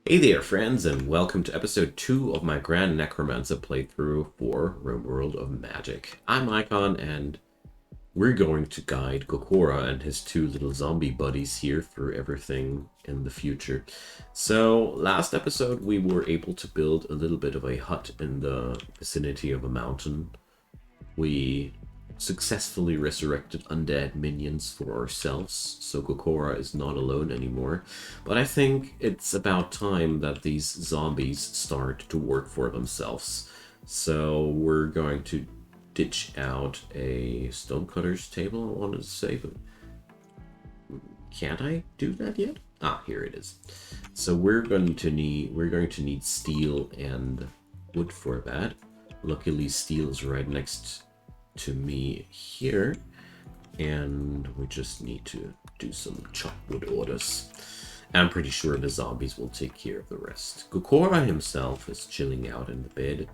Hey there, friends, and welcome to episode 2 of my Grand Necromancer playthrough for RimWorld of Magic. I'm Icon, and we're going to guide Kura and his two little zombie buddies here through everything in the future. So, last episode we were able to build a little bit of a hut in the vicinity of a mountain. We successfully resurrected undead minions for ourselves, so Kura is not alone anymore. But I think it's about time that these zombies start to work for themselves. So we're going to ditch out a stonecutter's table, I wanted to say, but can't I do that yet? Ah, here it is. So we're going to need steel and wood for that. Luckily, steel is right next to me here, and we just need to do some chopwood orders. I'm pretty sure the zombies will take care of the rest. Kura himself is chilling out in the bed.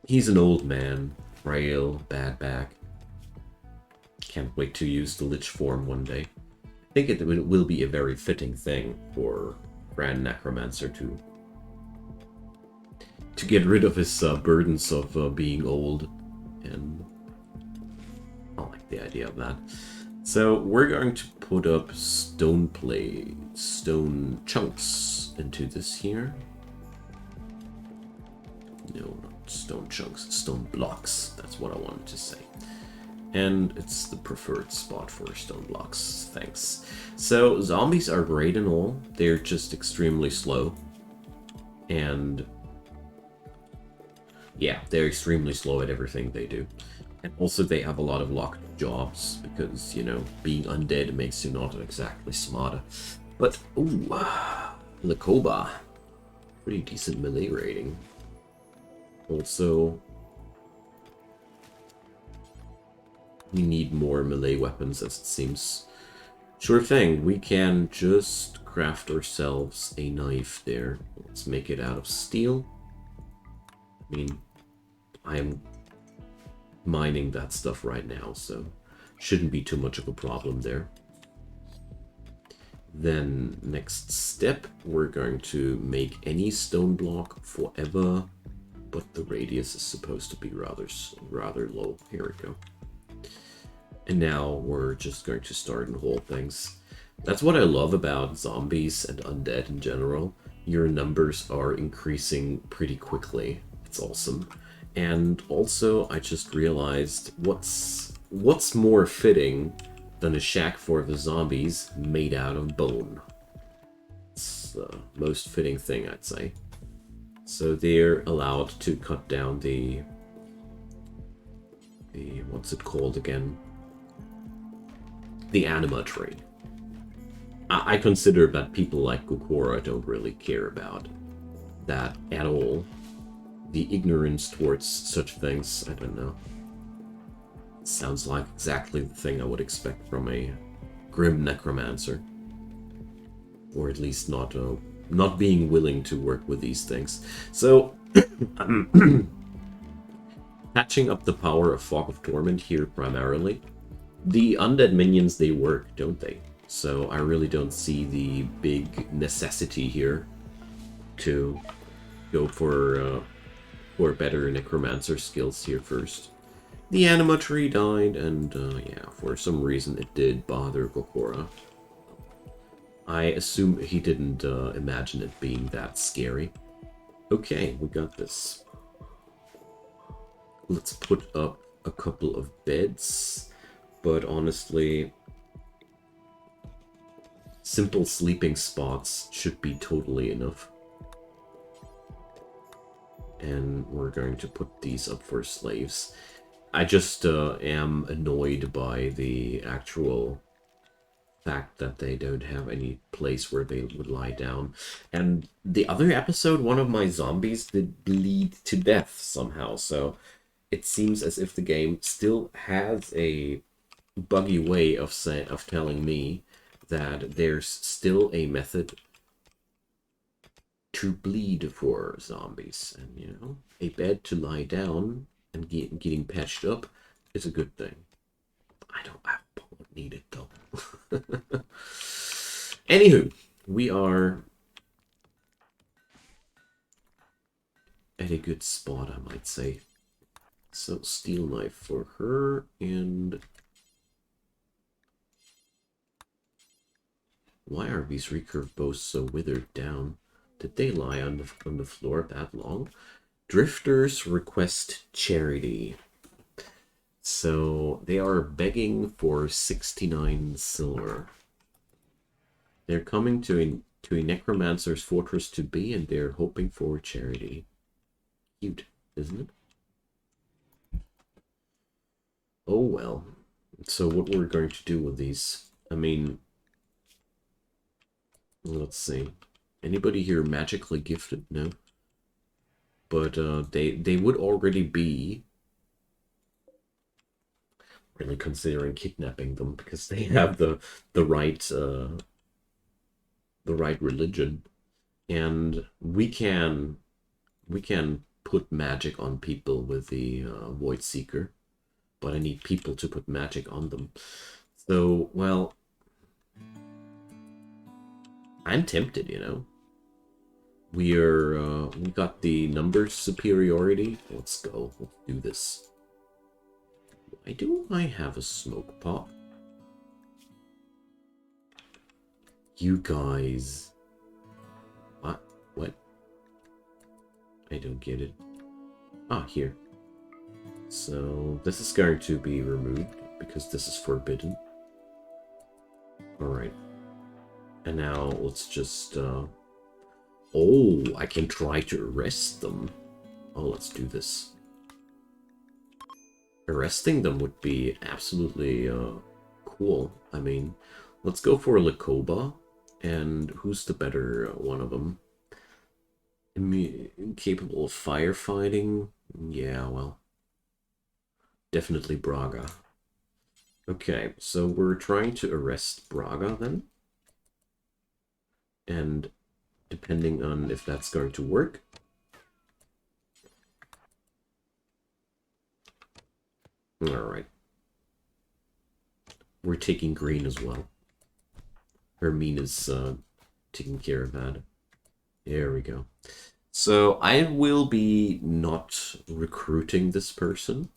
He's an old man, frail, bad back. Can't wait to use the lich form one day. I think it will be a very fitting thing for Grand Necromancer to get rid of his burdens of being old. And I like the idea of that. So we're going to put up stone chunks into this here. No, not stone chunks, stone blocks. That's what I wanted to say. And it's the preferred spot for stone blocks, thanks. So zombies are great and all. They're just extremely slow. And yeah, they're extremely slow at everything they do. And also they have a lot of locked jobs because, you know, being undead makes you not exactly smarter. But, ooh, Lakoba. Pretty decent melee rating. Also, we need more melee weapons, as it seems. Sure thing, we can just craft ourselves a knife there. Let's make it out of steel. I mean, I am mining that stuff right now, so shouldn't be too much of a problem there. Then next step, we're going to make any stone block forever, but the radius is supposed to be rather low. Here we go. And now we're just going to start and hold things. That's what I love about zombies and undead in general. Your numbers are increasing pretty quickly. It's awesome. And also, I just realized what's more fitting than a shack for the zombies made out of bone. It's the most fitting thing, I'd say. So they're allowed to cut down the what's it called again? The anima tree. I consider that people like Kura don't really care about that at all. The ignorance towards such things, I don't know. Sounds like exactly the thing I would expect from a grim necromancer. Or at least not being willing to work with these things. So, patching up the power of Fog of Torment here primarily. The undead minions, they work, don't they? So I really don't see the big necessity here to go for better necromancer skills here first. The anima tree died, and yeah, for some reason it did bother Kura. I assume he didn't imagine it being that scary. Okay, we got this. Let's put up a couple of beds. But honestly, simple sleeping spots should be totally enough. And we're going to put these up for slaves. I just am annoyed by the actual fact that they don't have any place where they would lie down. And the other episode, one of my zombies did bleed to death somehow. So it seems as if the game still has a buggy way of telling me that there's still a method to bleed for zombies, and you know, a bed to lie down and getting patched up is a good thing. I don't need it though. Anywho, we are at a good spot, I might say. So, steel knife for her, and... Why are these recurve bows so withered down? Did they lie on the floor that long? Drifters request charity. So, they are begging for 69 silver. They're coming to a necromancer's fortress to be, and they're hoping for charity. Cute, isn't it? Oh well. So what we're going to do with these? I mean, let's see. Anybody here magically gifted? No. But they would already be really considering kidnapping them because they have the right religion, and we can put magic on people with the Void Seeker, but I need people to put magic on them. So, well, I'm tempted, you know. We got the numbers superiority. Let's go. Let's do this. Why do I have a smoke pot? You guys. What? What? I don't get it. Ah, here. So, this is going to be removed because this is forbidden. Alright. And now, let's just, Oh, I can try to arrest them. Oh, let's do this. Arresting them would be absolutely, cool. I mean, let's go for Lakoba. And who's the better one of them? Incapable of firefighting? Yeah, well. Definitely Braga. Okay, so we're trying to arrest Braga then. And depending on if that's going to work. Alright. We're taking green as well. Hermina's taking care of that. There we go. So I will be not recruiting this person.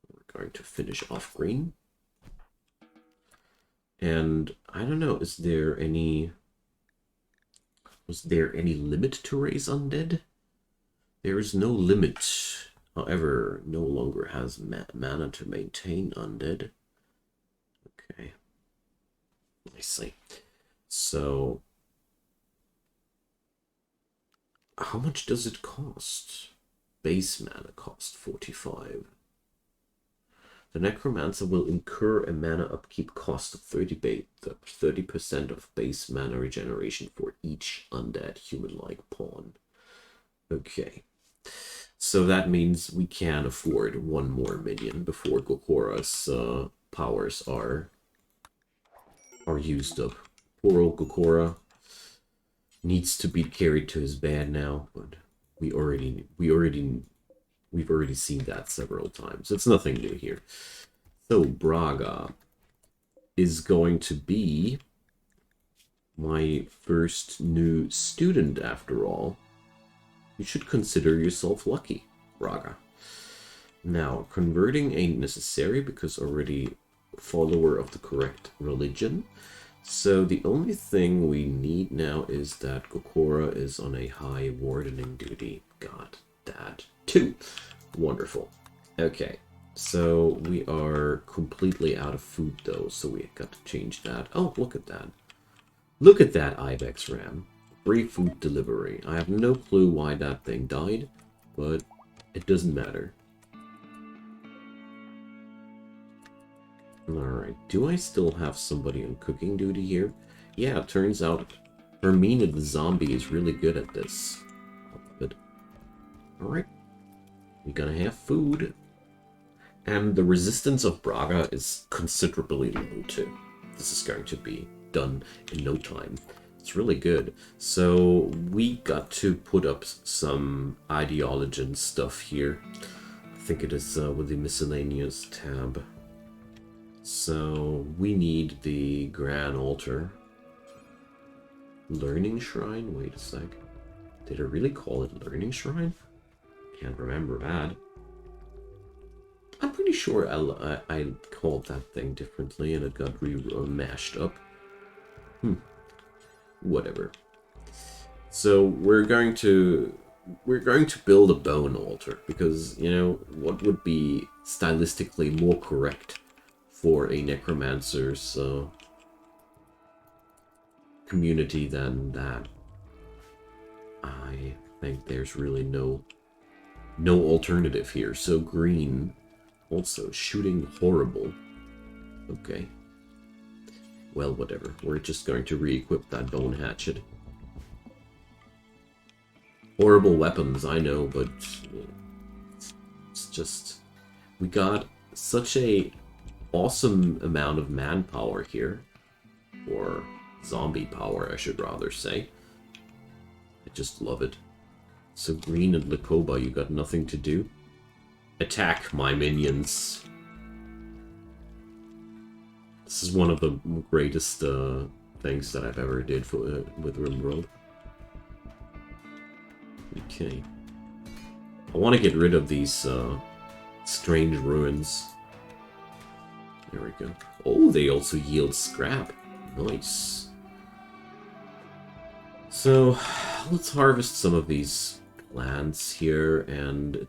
We're going to finish off green. And I don't know, was there any limit to raise undead? There is no limit. However, no longer has mana to maintain undead. Okay. I see. So, how much does it cost? Base mana cost 45. The Necromancer will incur a mana upkeep cost of 30% of base mana regeneration for each undead human-like pawn. Okay. So that means we can afford one more minion before Gokora's powers are used up. Poor old Gokora needs to be carried to his bed now, but we've already seen that several times. It's nothing new here. So Braga is going to be my first new student after all. You should consider yourself lucky, Braga. Now, converting ain't necessary because already follower of the correct religion. So the only thing we need now is that Gokora is on a high wardening duty. Got that too. Wonderful. Okay, so we are completely out of food though, so we got to change that. Oh, look at that. Look at that Ibex Ram. Free food delivery. I have no clue why that thing died, but it doesn't matter. Alright, do I still have somebody on cooking duty here? Yeah, it turns out Hermina the zombie is really good at this. But alright, we're gonna have food. And the resistance of Braga is considerably low too. This is going to be done in no time. It's really good. So we got to put up some ideology stuff here. I think it is with the miscellaneous tab. So we need the Grand Altar. Learning Shrine? Wait a sec. Did I really call it Learning Shrine? Can't remember that. I'm pretty sure I called that thing differently and it got mashed up. Whatever. So we're going to build a bone altar because, you know, what would be stylistically more correct for a necromancer's community than that? I think there's really no alternative here. So green, also shooting horrible. Okay. Well, whatever. We're just going to re-equip that bone hatchet. Horrible weapons, I know, but it's just... We got such a awesome amount of manpower here. Or zombie power, I should rather say. I just love it. So green and Lakoba, you got nothing to do? Attack my minions. This is one of the greatest things that I've ever did for, with RimWorld. Okay. I want to get rid of these strange ruins. There we go. Oh, they also yield scrap. Nice. So, let's harvest some of these plants here, and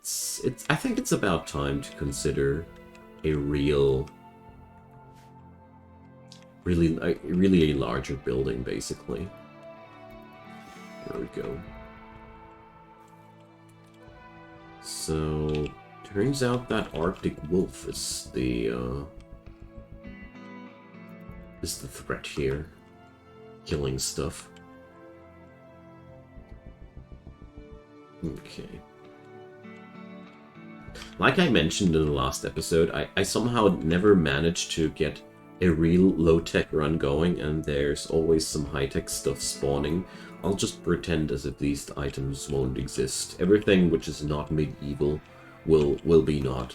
I think it's about time to consider a really a larger building, basically. There we go. So, turns out that Arctic wolf is the threat here, killing stuff. Okay. Like I mentioned in the last episode, I somehow never managed to get a real low-tech run going, and there's always some high-tech stuff spawning. I'll just pretend as if these items won't exist. Everything which is not medieval will be not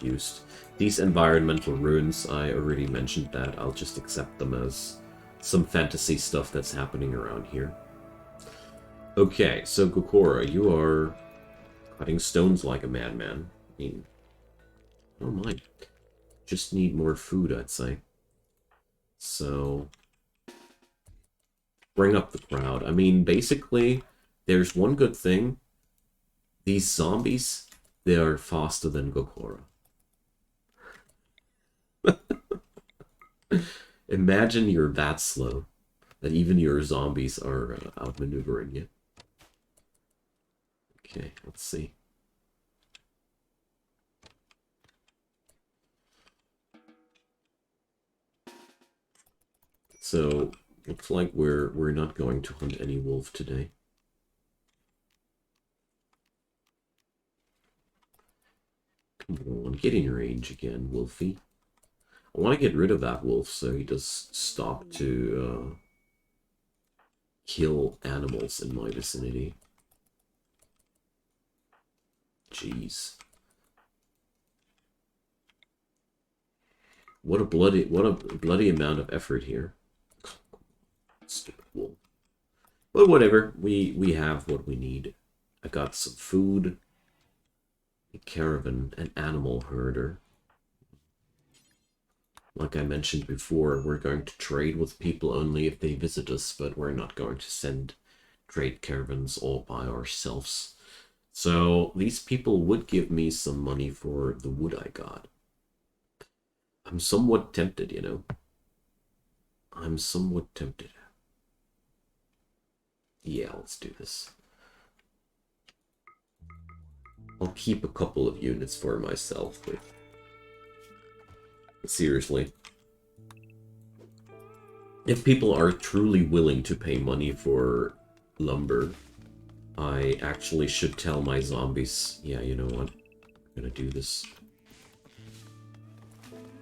used. These environmental ruins, I already mentioned that. I'll just accept them as some fantasy stuff that's happening around here. Okay, so Kura, you are cutting stones like a madman. I mean, I don't mind. Just need more food, I'd say. So, bring up the crowd. I mean, basically, there's one good thing. These zombies, they are faster than Kura. Imagine you're that slow, that even your zombies are outmaneuvering you. Okay, let's see. So, looks like we're not going to hunt any wolf today. Come on, get in range again, Wolfie. I want to get rid of that wolf so he does stop to kill animals in my vicinity. Jeez. What a bloody amount of effort here. Stupid wolf. But whatever, we have what we need. I got some food, a caravan, an animal herder. Like I mentioned before, we're going to trade with people only if they visit us, but we're not going to send trade caravans all by ourselves. So these people would give me some money for the wood I got. I'm somewhat tempted, you know. I'm somewhat tempted. Yeah, let's do this. I'll keep a couple of units for myself, but seriously. If people are truly willing to pay money for lumber, I actually should tell my zombies, yeah, you know what, I'm gonna do this.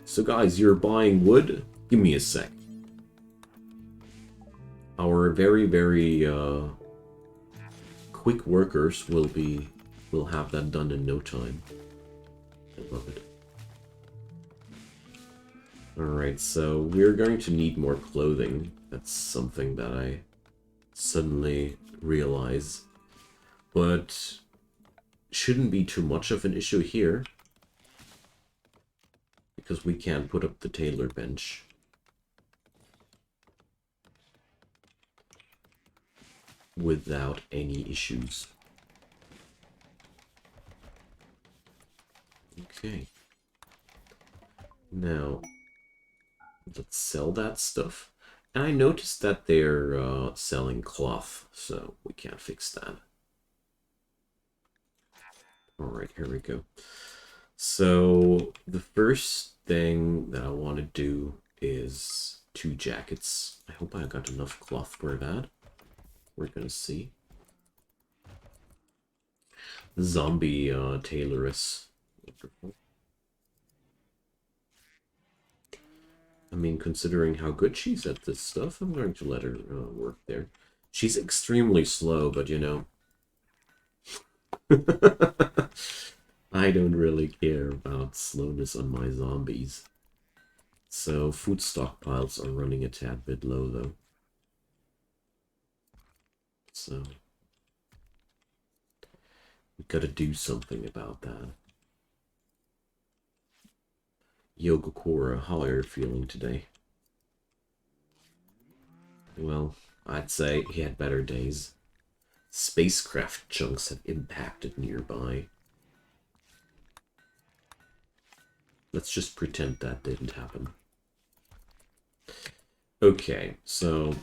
So guys, you're buying wood? Give me a sec. Our very, very quick workers will have that done in no time. I love it. Alright, so we're going to need more clothing. That's something that I suddenly realize. But shouldn't be too much of an issue here, because we can put up the tailor bench. Without any issues. Okay. Now, let's sell that stuff. And I noticed that they're selling cloth, so we can't fix that. Alright, here we go. So, the first thing that I want to do is 2 jackets. I hope I got enough cloth for that. We're gonna see. Zombie tailoress. Wonderful. I mean, considering how good she's at this stuff, I'm going to let her work there. She's extremely slow, but you know. I don't really care about slowness on my zombies. So, food stockpiles are running a tad bit low, though. So, we gotta do something about that. Yo, Kura, how are you feeling today? Well, I'd say he had better days. Spacecraft chunks have impacted nearby. Let's just pretend that didn't happen. Okay, so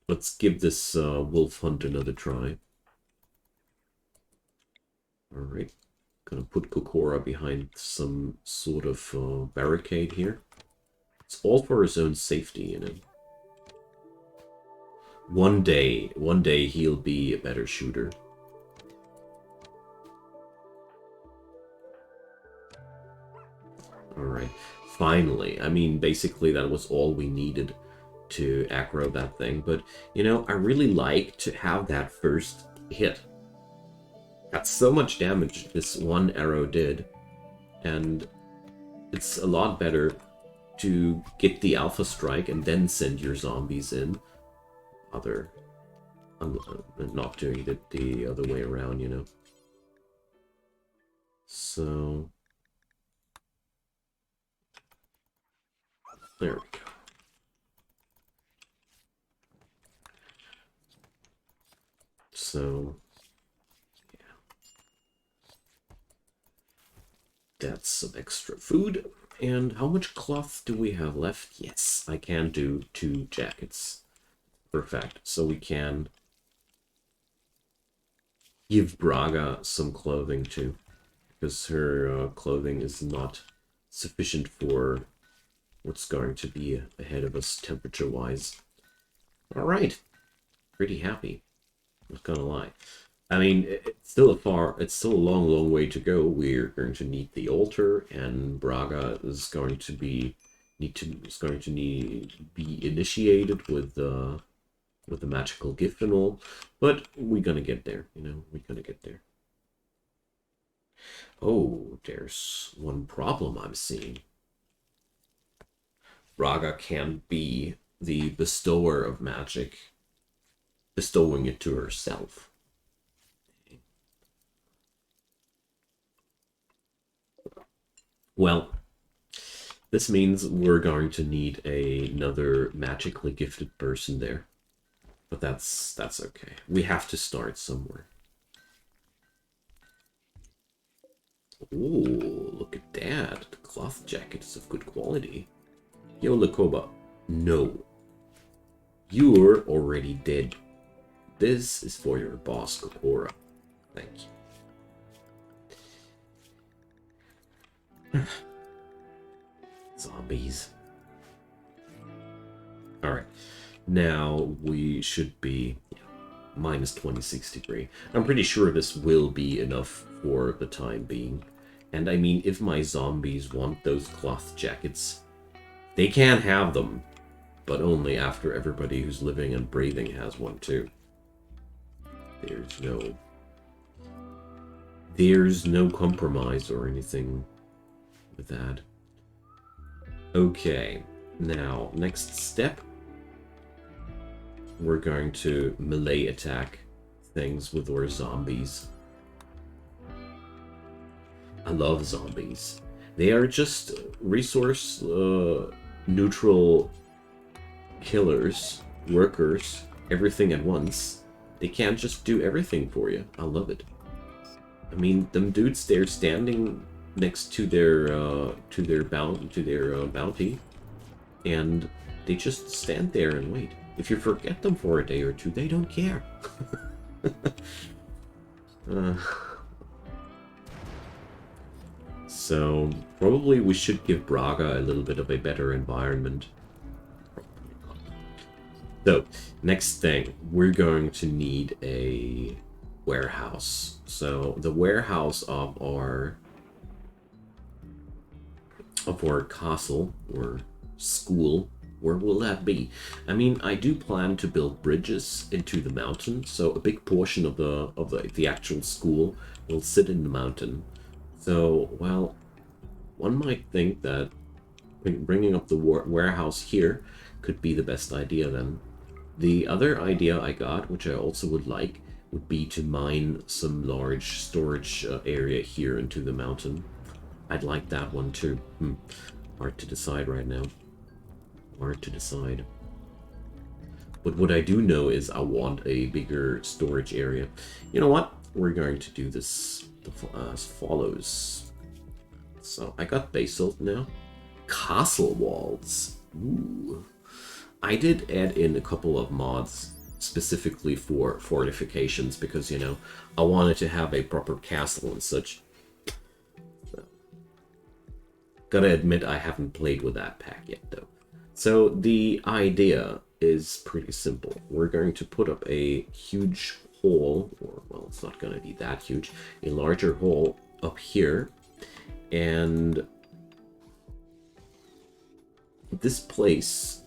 let's give this wolf hunt another try. Alright, gonna put Kura behind some sort of barricade here. It's all for his own safety, you know. One day he'll be a better shooter. Alright, finally. I mean, basically that was all we needed to aggro that thing. But, you know, I really like to have that first hit. That's so much damage this one arrow did. And it's a lot better to get the alpha strike and then send your zombies in. I'm not doing it the other way around, you know. So there we go. So yeah, that's some extra food. And how much cloth do we have left? Yes, I can do 2 jackets. Perfect. So we can give Braga some clothing too, because her clothing is not sufficient for what's going to be ahead of us temperature-wise. All right, pretty happy. Not gonna lie. I mean, it's still a long way to go. We're going to need the altar, and Braga is going to be be initiated with the magical gift and all, but we're gonna get there, you know, we're gonna get there. Oh, there's one problem I'm seeing. Braga can't be the bestower of magic, bestowing it to herself. Well, this means we're going to need another magically gifted person there. But that's okay. We have to start somewhere. Oh, look at that. The cloth jacket is of good quality. Yo, Lakoba. No. You're already dead. This is for your boss, Kura. Thank you. Zombies. Alright. Now we should be minus 26 degree. I'm pretty sure this will be enough for the time being. And I mean, if my zombies want those cloth jackets, they can have them, but only after everybody who's living and breathing has one too. There's no compromise or anything with that. Okay, now next step. we're going to melee attack things with our zombies. I love zombies. They are just resource neutral killers, workers, everything at once. They can't just do everything for you. I love it. I mean, them dudes, they're standing next to their bounty, and they just stand there and wait. If you forget them for a day or two, they don't care. So probably we should give Braga a little bit of a better environment. So next thing, we're going to need a warehouse. So the warehouse of our castle or school, where will that be? I mean, I do plan to build bridges into the mountain, so a big portion of the actual school will sit in the mountain. So, well, one might think that bringing up the warehouse here could be the best idea then. The other idea I got, which I also would like, would be to mine some large storage area here into the mountain. I'd like that one too. Hard to decide right now. Hard to decide. But what I do know is I want a bigger storage area. You know what? We're going to do this as follows. So I got basalt now. Castle walls. Ooh. I did add in a couple of mods specifically for fortifications because, you know, I wanted to have a proper castle and such. So, gotta admit I haven't played with that pack yet though. So the idea is pretty simple. We're going to put up a huge hole, or well, it's not going to be that huge, a larger hole up here, and this place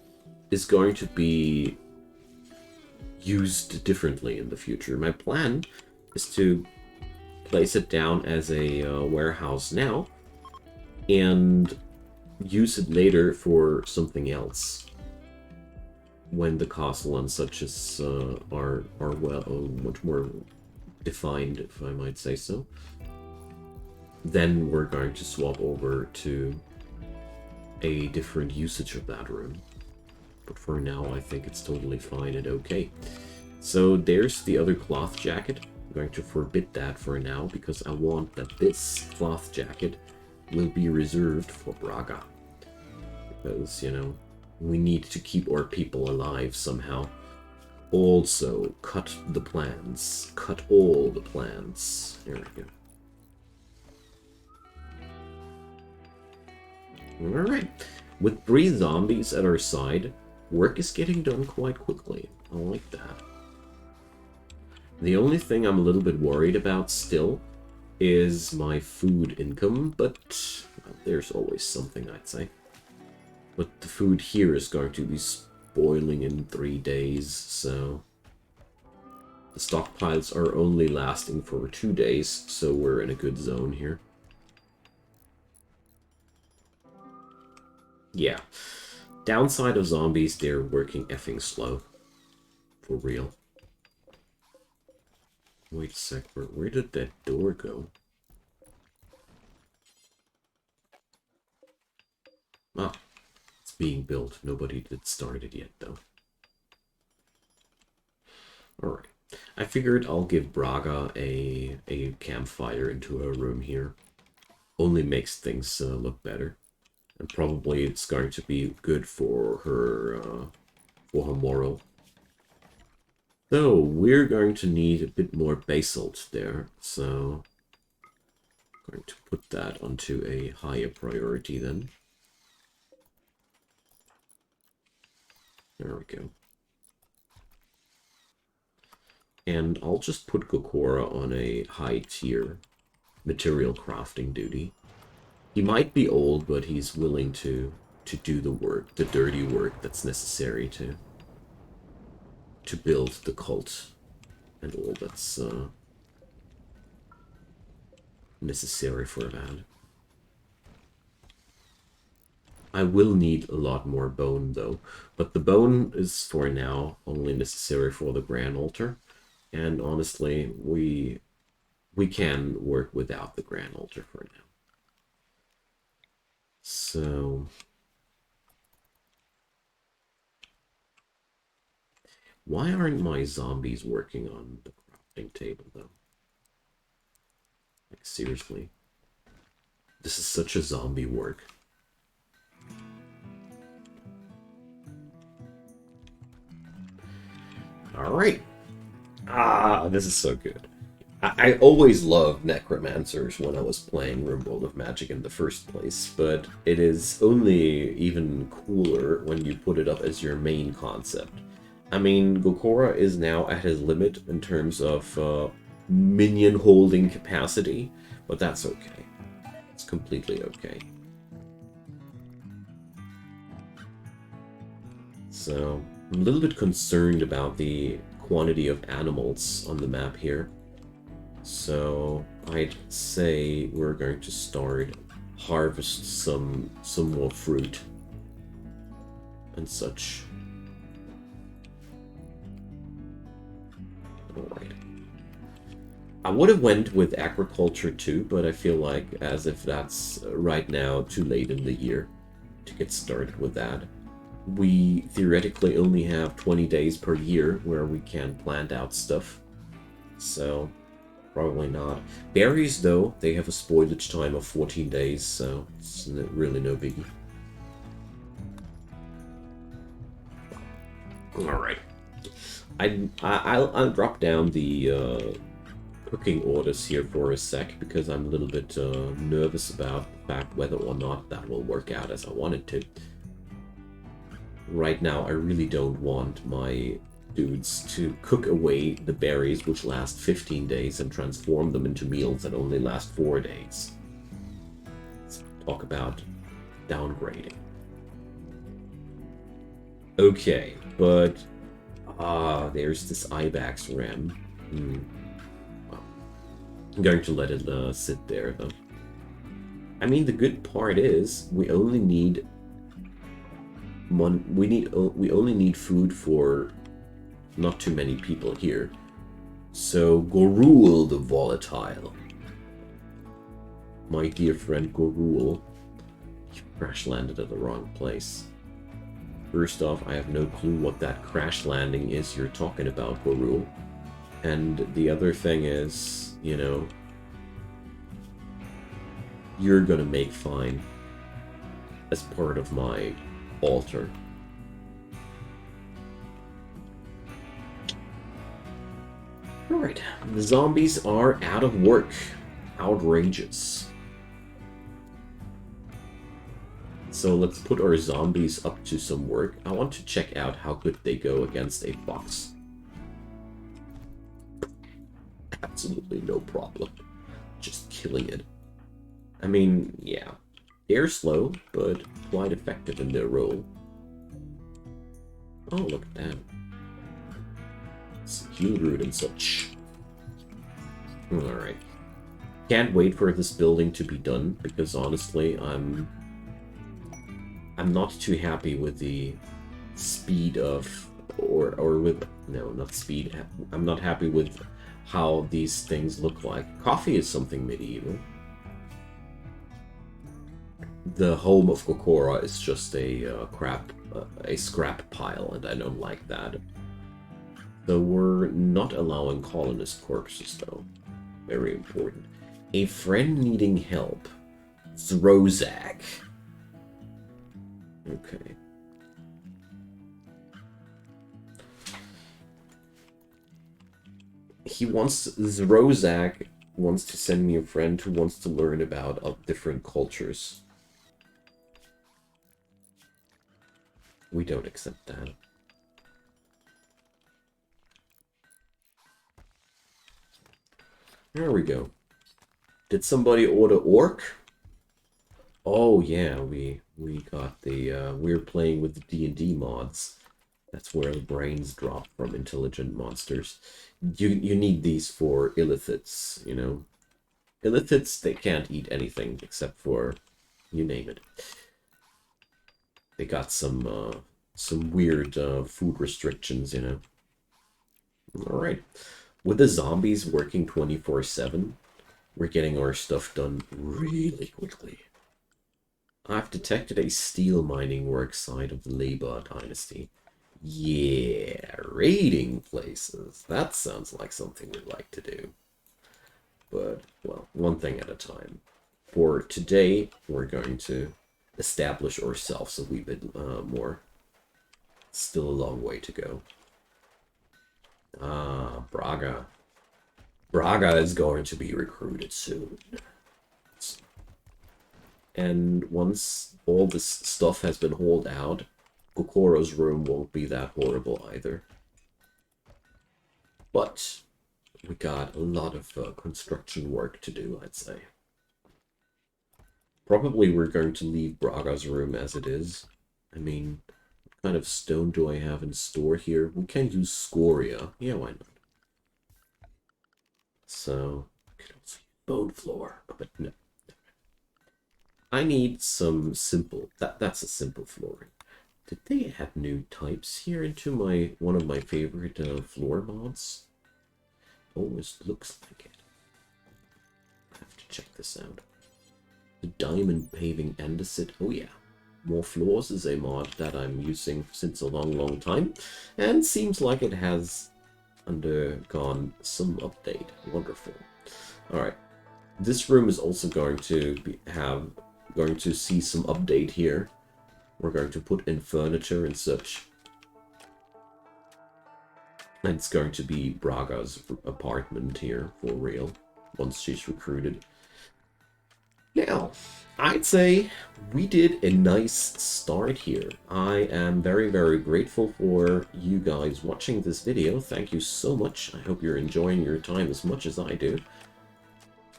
is going to be used differently in the future. My plan is to place it down as a warehouse now and use it later for something else when the castle and such as are well much more defined, if I might say so. Then we're going to swap over to a different usage of that room. But for now, I think it's totally fine and okay. So there's the other cloth jacket. I'm going to forbid that for now because I want that this cloth jacket will be reserved for Braga. Because, you know, we need to keep our people alive somehow. Also, cut the plants. Cut all the plants. There we go. Alright. With 3 zombies at our side, work is getting done quite quickly. I like that. The only thing I'm a little bit worried about still is my food income, but well, there's always something, I'd say. But the food here is going to be spoiling in 3 days, so the stockpiles are only lasting for 2 days, so we're in a good zone here. Yeah. Downside of zombies, they're working effing slow. For real. Wait a sec, where did that door go? Ah, it's being built. Nobody did start it yet, though. Alright. I figured I'll give Braga a campfire into a room here. Only makes things look better. And probably it's going to be good for her moral. So we're going to need a bit more basalt there, so I'm going to put that onto a higher priority then. There we go. And I'll just put Kura on a high tier material crafting duty. He might be old, but he's willing to do the work, the dirty work that's necessary to build the cult and all that's necessary for that. I will need a lot more bone though, but the bone is for now only necessary for the Grand Altar, and honestly, we can work without the Grand Altar for now. So why aren't my zombies working on the crafting table though? Like seriously, this is such a zombie work. All right. Ah, this is so good. I always loved Necromancers when I was playing RimWorld of Magic in the first place, but it is only even cooler when you put it up as your main concept. I mean, Gokora is now at his limit in terms of minion holding capacity, but that's okay. It's completely okay. So, I'm a little bit concerned about the quantity of animals on the map here. So I'd say we're going to start harvest some more fruit and such. Alright. I would have went with agriculture too, but I feel like as if that's right now too late in the year to get started with that. We theoretically only have 20 days per year where we can plant out stuff. So probably not. Berries, though, they have a spoilage time of 14 days, so it's really no biggie. Alright. I'll drop down the cooking orders here for a sec, because I'm a little bit nervous about the fact whether or not that will work out as I want it to. Right now, I really don't want my dudes to cook away the berries, which last 15 days, and transform them into meals that only last 4 days. Let's talk about downgrading. Okay, but there's this Ibex ram. Well, I'm going to let it sit there, though. I mean, the good part is we only need we only need food for not too many people here. So, Gorul the Volatile. My dear friend Gorul, you crash landed at the wrong place. First off, I have no clue what that crash landing is you're talking about, Gorul. And the other thing is, you know, you're gonna make fine as part of my altar. Alright, the zombies are out of work. Outrageous. So let's put our zombies up to some work. I want to check out how good they go against a fox. Absolutely no problem. Just killing it. I mean, yeah. They're slow, but quite effective in their role. Oh, look at that. Heal root and such. Alright. Can't wait for this building to be done, because honestly, I'm not too happy with the speed of, or with, no, not speed. I'm not happy with how these things look like. Coffee is something medieval. The home of Kokora is just a scrap pile, and I don't like that. So we're not allowing colonist corpses, though. Very important. A friend needing help. Zrozak. Okay. Zrozak wants to send me a friend who wants to learn about different cultures. We don't accept that. There we go. Did somebody order orc? Oh yeah, we got the we're playing with the D&D mods. That's where the brains drop from intelligent monsters. You need these for illithids, you know. Illithids, they can't eat anything except for you name it. they got some weird food restrictions, you know. All right. With the zombies working 24/7, we're getting our stuff done really quickly. I've detected a steel mining work site of the Labor Dynasty. Yeah, raiding places. That sounds like something we'd like to do. But, well, one thing at a time. For today, we're going to establish ourselves a wee bit more. Still a long way to go. Ah, Braga. Braga is going to be recruited soon. And once all this stuff has been hauled out, Kokoro's room won't be that horrible either. But we got a lot of construction work to do, I'd say. Probably we're going to leave Braga's room as it is. I mean, what kind of stone do I have in store here? We can use scoria. Yeah, why not? So, we could also use bone floor, but no. I need some simple, that's a simple flooring. Did they add new types here into one of my favorite floor mods? Almost looks like it. I have to check this out. The diamond paving andesite. Oh yeah. More floors is a mod that I'm using since a long time, and seems like it has undergone some update. Wonderful. Alright. This room is also going to see some update here. We're going to put in furniture and such. And it's going to be Braga's apartment here for real, once she's recruited. Now, I'd say we did a nice start here. I am very grateful for you guys watching this video. Thank you so much. I hope you're enjoying your time as much as I do.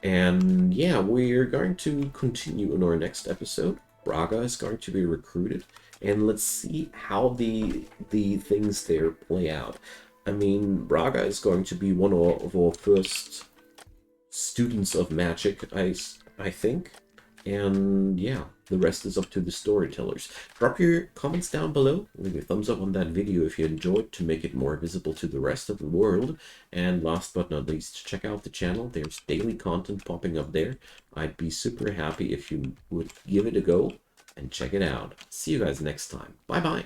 And yeah, we're going to continue in our next episode. Braga is going to be recruited, and let's see how the things there play out. I mean, Braga is going to be one of our first students of magic, I think. And yeah, the rest is up to the storytellers. Drop your comments down below. Leave a thumbs up on that video if you enjoyed, to make it more visible to the rest of the world. And last but not least, check out the channel. There's daily content popping up there. I'd be super happy if you would give it a go and check it out. See you guys next time. Bye bye.